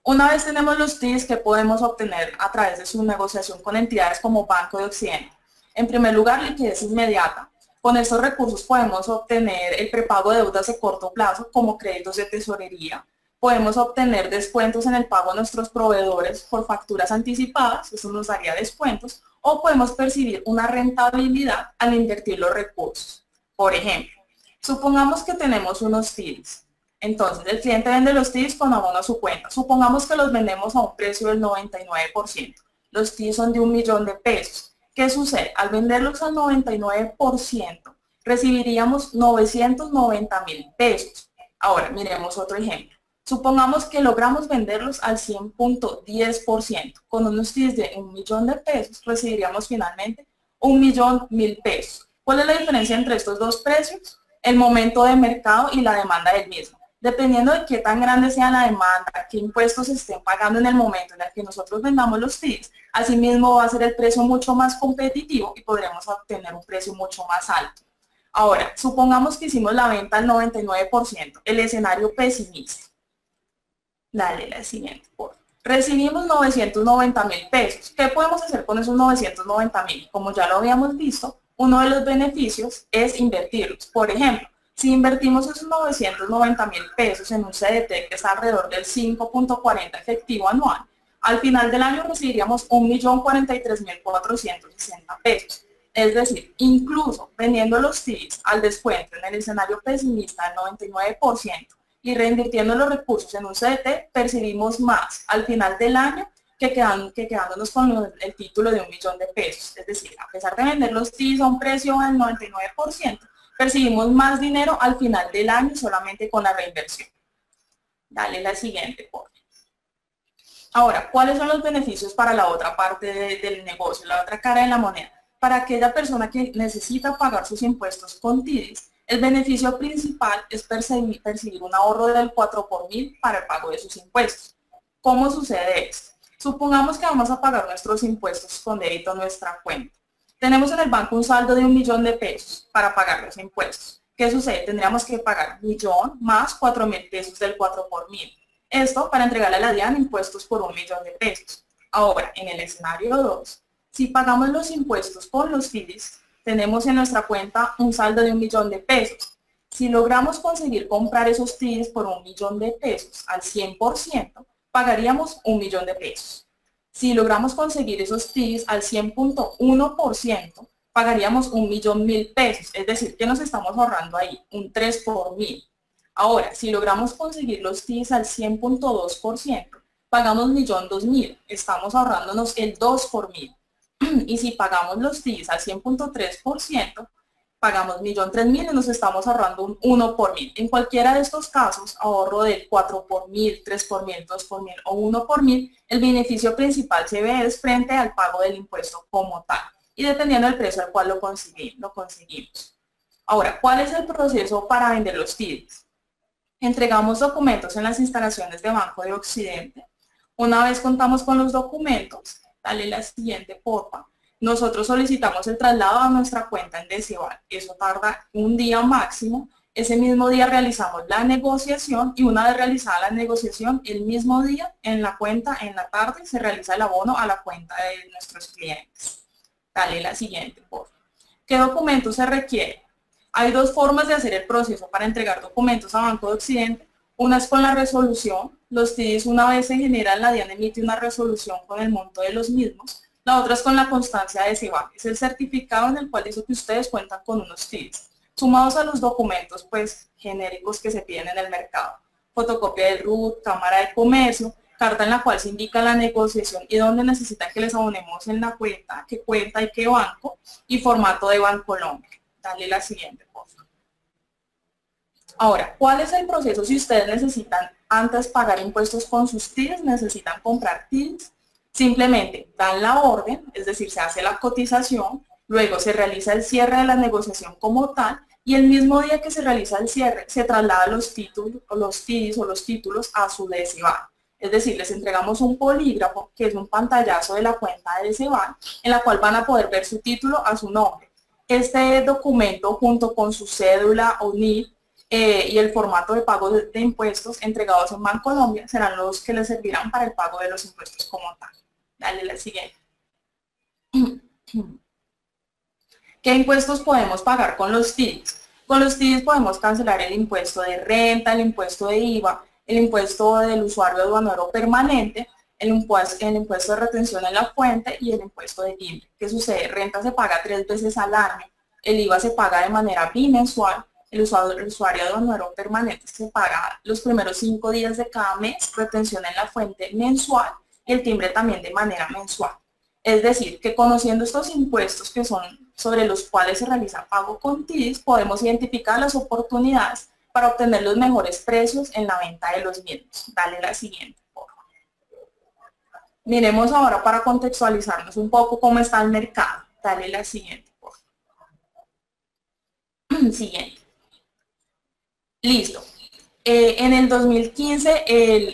Una vez tenemos los TIDIs, que podemos obtener a través de su negociación con entidades como Banco de Occidente. En primer lugar, liquidez inmediata. Con estos recursos podemos obtener el prepago de deudas de corto plazo como créditos de tesorería. Podemos obtener descuentos en el pago a nuestros proveedores por facturas anticipadas, eso nos daría descuentos, o podemos percibir una rentabilidad al invertir los recursos. Por ejemplo, supongamos que tenemos unos TIDIs. Entonces, el cliente vende los TIDIs con abono a su cuenta. Supongamos que los vendemos a un precio del 99%. Los TIDIs son de 1.000.000 de pesos. ¿Qué sucede? Al venderlos al 99%, recibiríamos 990.000 pesos. Ahora, miremos otro ejemplo. Supongamos que logramos venderlos al 100.10%. Con unos TIDIs de 1.000.000 de pesos, recibiríamos finalmente 1.000.000 pesos. ¿Cuál es la diferencia entre estos dos precios? El momento de mercado y la demanda del mismo. Dependiendo de qué tan grande sea la demanda, qué impuestos se estén pagando en el momento en el que nosotros vendamos los TIDIs, asimismo va a ser el precio mucho más competitivo y podremos obtener un precio mucho más alto. Ahora, supongamos que hicimos la venta al 99%, el escenario pesimista. Dale la siguiente, por favor. Recibimos 990.000 pesos. ¿Qué podemos hacer con esos 990.000? Como ya lo habíamos visto, uno de los beneficios es invertirlos. Por ejemplo, si invertimos esos 990.000 pesos en un CDT que es alrededor del 5.40 efectivo anual, al final del año recibiríamos 1.043.460 pesos. Es decir, incluso vendiendo los TIDIs al descuento en el escenario pesimista del 99% y reinvirtiendo los recursos en un CDT, percibimos más al final del año que quedándonos con el título de 1.000.000 de pesos. Es decir, a pesar de vender los TIDIs a un precio del 99%, percibimos más dinero al final del año solamente con la reinversión. Dale la siguiente, por favor. Ahora, ¿cuáles son los beneficios para la otra parte del negocio, la otra cara de la moneda? Para aquella persona que necesita pagar sus impuestos con TIDIs, el beneficio principal es percibir un ahorro del 4 por mil para el pago de sus impuestos. ¿Cómo sucede esto? Supongamos que vamos a pagar nuestros impuestos con débito a nuestra cuenta. Tenemos en el banco un saldo de 1.000.000 de pesos para pagar los impuestos. ¿Qué sucede? Tendríamos que pagar 1.000.000 más 4.000 pesos del 4 por mil. Esto para entregarle a la DIAN impuestos por 1.000.000 de pesos. Ahora, en el escenario 2, si pagamos los impuestos con los TIDIs, tenemos en nuestra cuenta un saldo de 1.000.000 de pesos. Si logramos conseguir comprar esos TIDIs por 1.000.000 de pesos al 100%, pagaríamos 1.000.000 de pesos. Si logramos conseguir esos TIDIs al 100.1%, pagaríamos 1.000.000 pesos, es decir, que nos estamos ahorrando ahí, un 3 por mil. Ahora, si logramos conseguir los TIDIs al 100.2%, pagamos 1.002.000, estamos ahorrándonos el 2 por mil. Y si pagamos los TIDIs al 100.3%, pagamos 1.003.000 y nos estamos ahorrando un 1 por mil. En cualquiera de estos casos, ahorro del 4 por mil, 3 por mil, 2 por mil o 1 por mil, el beneficio principal se ve es frente al pago del impuesto como tal. Y dependiendo del precio al cual lo conseguimos. Ahora, ¿cuál es el proceso para vender los TIDIs? Entregamos documentos en las instalaciones de Banco de Occidente. Una vez contamos con los documentos, dale la siguiente, porfa. nosotros solicitamos el traslado a nuestra cuenta en Deceval. Eso tarda un día máximo. Ese mismo día realizamos la negociación y una vez realizada la negociación, el mismo día en la cuenta, en la tarde, se realiza el abono a la cuenta de nuestros clientes. Dale la siguiente, por favor. ¿Qué documentos se requiere? Hay dos formas de hacer el proceso para entregar documentos a Banco de Occidente. Una es con la resolución. Los TIDIs, una vez se generan, la DIAN emite una resolución con el monto de los mismos. La otra es con la constancia de Deceval. Es el certificado en el cual dice que ustedes cuentan con unos TIDIs. Sumados a los documentos pues genéricos que se piden en el mercado, fotocopia del RUT, cámara de comercio, carta en la cual se indica la negociación y dónde necesitan que les abonemos en la cuenta, qué cuenta y qué banco, y formato de Bancolombia. Dale la siguiente, por favor. Ahora, ¿cuál es el proceso si ustedes necesitan antes pagar impuestos con sus TIDIs, necesitan comprar TIDIs? Simplemente dan la orden, es decir, se hace la cotización, luego se realiza el cierre de la negociación como tal y el mismo día que se realiza el cierre se traslada los títulos, los TIDIs o los títulos a su Deceval. Es decir, les entregamos un polígrafo que es un pantallazo de la cuenta de Deceval en la cual van a poder ver su título a su nombre. Este documento junto con su cédula o NID y el formato de pago de impuestos entregados en Bancolombia serán los que les servirán para el pago de los impuestos como tal. Dale la siguiente. ¿Qué impuestos podemos pagar con los TIDIs? Con los TIDIs podemos cancelar el impuesto de renta, el impuesto de IVA, el impuesto del usuario aduanero permanente, el impuesto de retención en la fuente y el impuesto de timbre. ¿Qué sucede? Renta se paga 3 veces al año, el IVA se paga de manera bimensual, el usuario aduanero permanente se paga los primeros 5 días de cada mes, retención en la fuente mensual y el timbre también de manera mensual. Es decir, que conociendo estos impuestos que son sobre los cuales se realiza pago con TIDIs, podemos identificar las oportunidades para obtener los mejores precios en la venta de los mismos. Dale la siguiente, por favor. Miremos ahora para contextualizarnos un poco cómo está el mercado. Dale la siguiente, por favor. Siguiente. Listo. En el 2015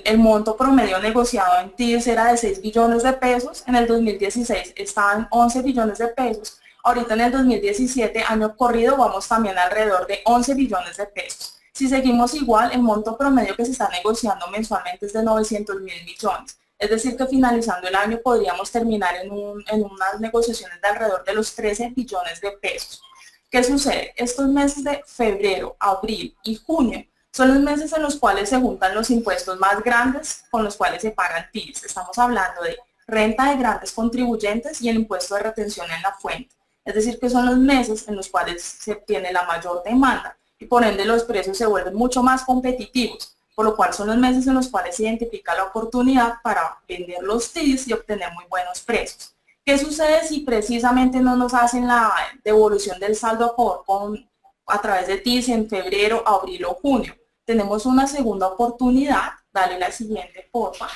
el monto promedio negociado en TIDIs era de 6 billones de pesos, en el 2016 estaban 11 billones de pesos, ahorita en el 2017, año corrido, vamos también alrededor de 11 billones de pesos. Si seguimos igual, el monto promedio que se está negociando mensualmente es de 900 mil millones, es decir que finalizando el año podríamos terminar en unas negociaciones de alrededor de los 13 billones de pesos. ¿Qué sucede? Estos meses de febrero, abril y junio son los meses en los cuales se juntan los impuestos más grandes con los cuales se pagan TIDIs. Estamos hablando de renta de grandes contribuyentes y el impuesto de retención en la fuente. Es decir, que son los meses en los cuales se obtiene la mayor demanda y por ende los precios se vuelven mucho más competitivos, por lo cual son los meses en los cuales se identifica la oportunidad para vender los TIDIs y obtener muy buenos precios. ¿Qué sucede si precisamente no nos hacen la devolución del saldo a favor a través de TIDIs en febrero, abril o junio? Tenemos una segunda oportunidad, dale la siguiente, porfa.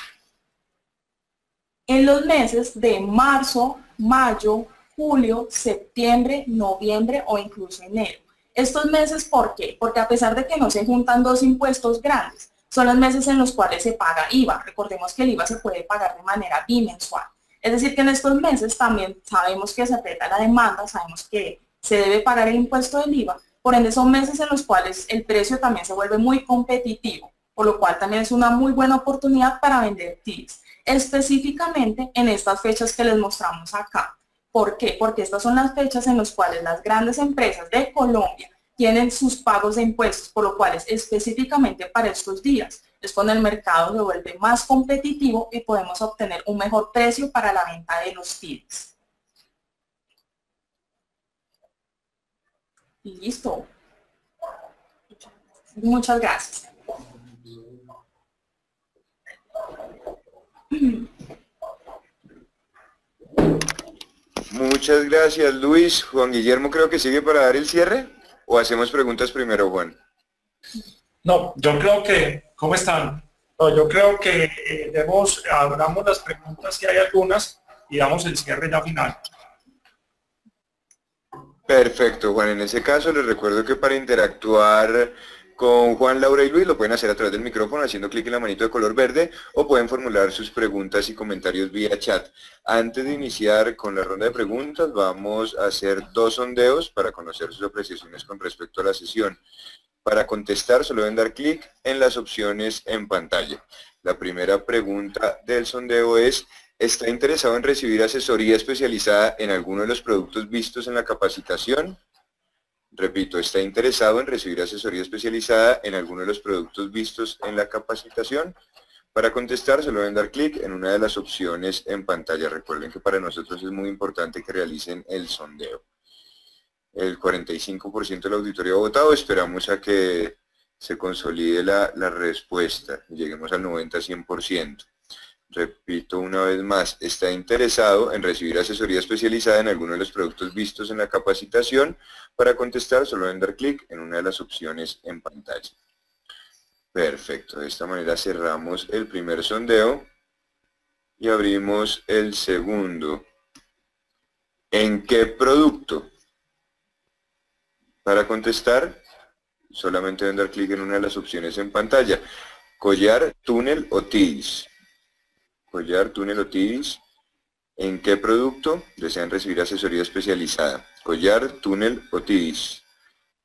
En los meses de marzo, mayo, julio, septiembre, noviembre o incluso enero. Estos meses, ¿por qué? Porque a pesar de que no se juntan dos impuestos grandes, son los meses en los cuales se paga IVA. Recordemos que el IVA se puede pagar de manera bimensual. Es decir, que en estos meses también sabemos que se aprieta la demanda, sabemos que se debe pagar el impuesto del IVA, por ende son meses en los cuales el precio también se vuelve muy competitivo, por lo cual también es una muy buena oportunidad para vender TIDIs, específicamente en estas fechas que les mostramos acá. ¿Por qué? Porque estas son las fechas en las cuales las grandes empresas de Colombia tienen sus pagos de impuestos, por lo cual específicamente para estos días es cuando el mercado se vuelve más competitivo y podemos obtener un mejor precio para la venta de los TIDIs. Listo. Muchas gracias. Muchas gracias, Luis. Juan Guillermo creo que sigue para dar el cierre. ¿O hacemos preguntas primero, Juan? No, yo creo que, ¿cómo están? No, yo creo que abramos las preguntas si hay algunas y damos el cierre ya final. Perfecto, Juan. En ese caso les recuerdo que para interactuar Con Juan, Laura y Luis lo pueden hacer a través del micrófono haciendo clic en la manito de color verde o pueden formular sus preguntas y comentarios vía chat. Antes de iniciar con la ronda de preguntas, vamos a hacer 2 sondeos para conocer sus apreciaciones con respecto a la sesión. Para contestar solo deben dar clic en las opciones en pantalla. La primera pregunta del sondeo es: ¿está interesado en recibir asesoría especializada en alguno de los productos vistos en la capacitación? Repito, ¿está interesado en recibir asesoría especializada en alguno de los productos vistos en la capacitación? Para contestar solo deben dar clic en una de las opciones en pantalla. Recuerden que para nosotros es muy importante que realicen el sondeo. El 45% del auditorio ha votado. Esperamos a que se consolide la respuesta. Lleguemos al 90-100%. Repito una vez más, ¿está interesado en recibir asesoría especializada en alguno de los productos vistos en la capacitación? Para contestar solo deben dar clic en una de las opciones en pantalla. Perfecto, de esta manera cerramos el primer sondeo y abrimos el segundo. ¿En qué producto? Para contestar solamente deben dar clic en una de las opciones en pantalla. Collar, túnel o TIDIS. Collar, túnel o TIDIS. ¿En qué producto desean recibir asesoría especializada? Collar, túnel o TIDIS.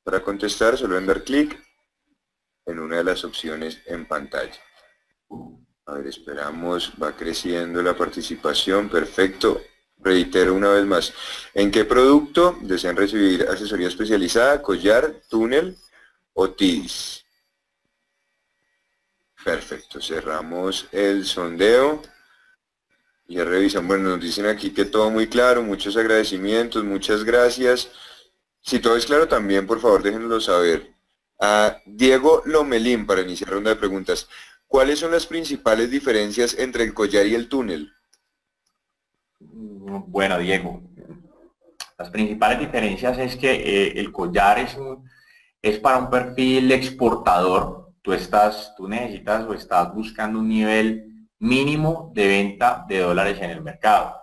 Para contestar solo deben dar clic en una de las opciones en pantalla. A ver, esperamos, va creciendo la participación, perfecto. Reitero una vez más, ¿en qué producto desean recibir asesoría especializada? Collar, túnel o TIDIS. Perfecto, cerramos el sondeo. Ya revisan, bueno, nos dicen aquí que todo muy claro, muchos agradecimientos, muchas gracias. Si todo es claro también, por favor, déjenoslo saber. A Diego Lomelín, para iniciar ronda de preguntas. ¿Cuáles son las principales diferencias entre el collar y el túnel? Bueno, Diego, las principales diferencias es que el collar es para un perfil exportador. Tú necesitas o estás buscando un nivel mínimo de venta de dólares en el mercado.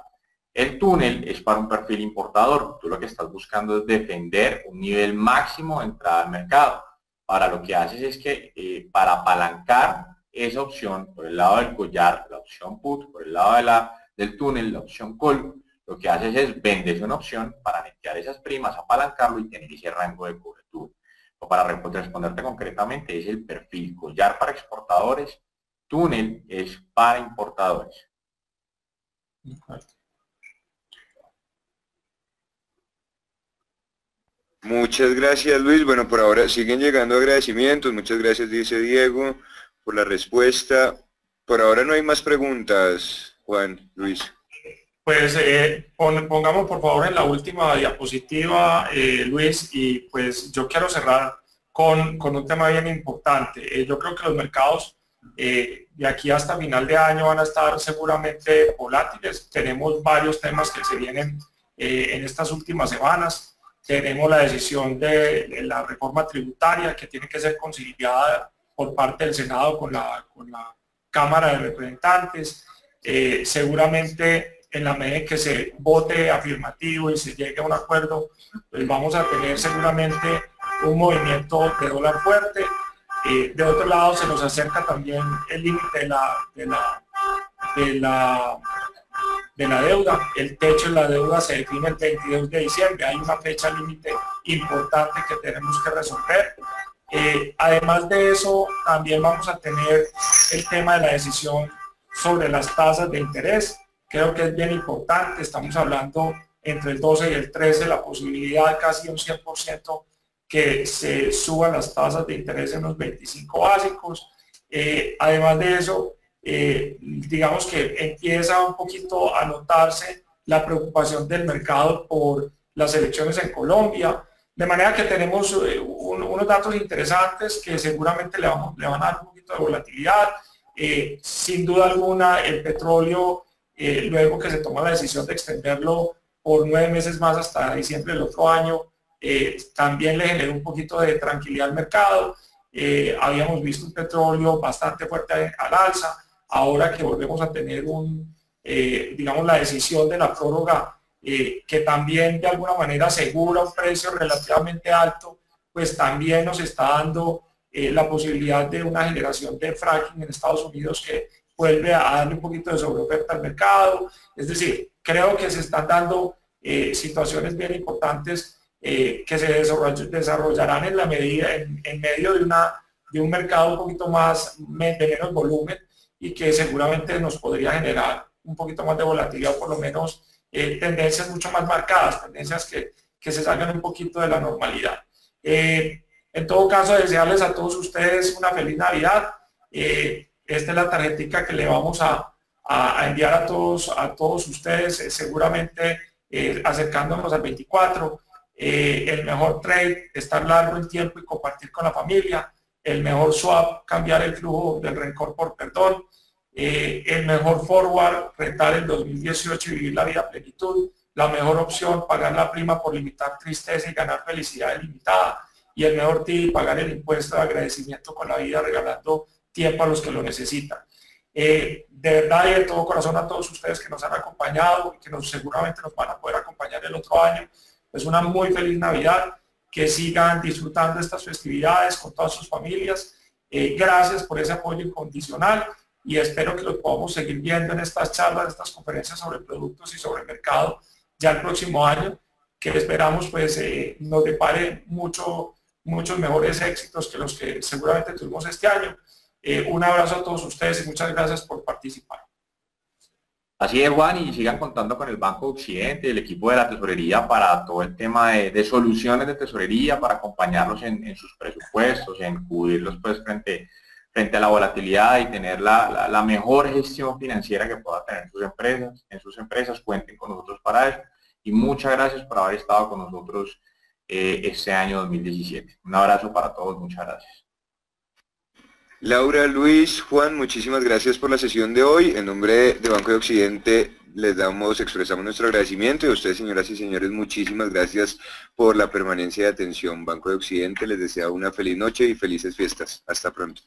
El túnel es para un perfil importador. Tú lo que estás buscando es defender un nivel máximo de entrada al mercado. Ahora lo que haces es que para apalancar esa opción, por el lado del collar, la opción put, por el lado del túnel, la opción call, lo que haces es vendes una opción para netear esas primas, apalancarlo y tener ese rango de cobertura. O para responderte concretamente, es el perfil collar para exportadores, túnel es para importadores. Muchas gracias, Luis. Bueno, por ahora siguen llegando agradecimientos. Muchas gracias, dice Diego, por la respuesta. Por ahora no hay más preguntas, Juan, Luis. Pues pongamos por favor en la última diapositiva, Luis, y pues yo quiero cerrar con un tema bien importante. Yo creo que los mercados de aquí hasta final de año van a estar seguramente volátiles. Tenemos varios temas que se vienen en estas últimas semanas. Tenemos la decisión de la reforma tributaria que tiene que ser conciliada por parte del Senado con la Cámara de Representantes. Seguramente en la medida en que se vote afirmativo y se llegue a un acuerdo, pues vamos a tener seguramente un movimiento de dólar fuerte. De otro lado se nos acerca también el límite de la deuda. El techo de la deuda se define el 22 de diciembre. Hay una fecha límite importante que tenemos que resolver. Además de eso, también vamos a tener el tema de la decisión sobre las tasas de interés. Creo que es bien importante. Estamos hablando entre el 12 y el 13, la posibilidad de casi un 100% que se suban las tasas de interés en los 25 básicos. Además de eso, digamos que empieza un poquito a notarse la preocupación del mercado por las elecciones en Colombia, de manera que tenemos unos datos interesantes que seguramente le van a dar un poquito de volatilidad. Sin duda alguna, el petróleo, luego que se toma la decisión de extenderlo por 9 meses más hasta diciembre del otro año, también le generó un poquito de tranquilidad al mercado. Habíamos visto un petróleo bastante fuerte al alza. Ahora que volvemos a tener digamos, la decisión de la prórroga, que también de alguna manera asegura un precio relativamente alto, pues también nos está dando la posibilidad de una generación de fracking en Estados Unidos que vuelve a darle un poquito de sobreoferta al mercado. Es decir, creo que se están dando situaciones bien importantes que se desarrollarán en la medida, en medio de un mercado un poquito más de menos volumen y que seguramente nos podría generar un poquito más de volatilidad, o por lo menos tendencias mucho más marcadas, tendencias que se salgan un poquito de la normalidad. En todo caso, desearles a todos ustedes una feliz Navidad. Esta es la tarjetica que le vamos a enviar a todos ustedes, seguramente acercándonos al 24. El mejor trade, estar largo en tiempo y compartir con la familia. El mejor swap, cambiar el flujo del rencor por perdón. El mejor forward, rentar el 2018 y vivir la vida a plenitud. La mejor opción, pagar la prima por limitar tristeza y ganar felicidad ilimitada. Y el mejor tip, pagar el impuesto de agradecimiento con la vida, regalando tiempo a los que lo necesitan. De verdad y de todo corazón a todos ustedes que nos han acompañado y que seguramente nos van a poder acompañar el otro año. Es una muy feliz Navidad, que sigan disfrutando estas festividades con todas sus familias. Gracias por ese apoyo incondicional y espero que los podamos seguir viendo en estas charlas, estas conferencias sobre productos y sobre mercado ya el próximo año, que esperamos pues nos depare muchos mejores éxitos que los que seguramente tuvimos este año. Un abrazo a todos ustedes y muchas gracias por participar. Así es, Juan, y sigan contando con el Banco Occidente, el equipo de la tesorería para todo el tema de soluciones de tesorería, para acompañarlos en sus presupuestos, en cubrirlos pues frente a la volatilidad y tener la mejor gestión financiera que pueda tener en sus empresas. Cuenten con nosotros para eso. Y muchas gracias por haber estado con nosotros este año 2017. Un abrazo para todos, muchas gracias. Laura, Luis, Juan, muchísimas gracias por la sesión de hoy. En nombre de Banco de Occidente expresamos nuestro agradecimiento y a ustedes, señoras y señores, muchísimas gracias por la permanencia y atención. Banco de Occidente les desea una feliz noche y felices fiestas. Hasta pronto.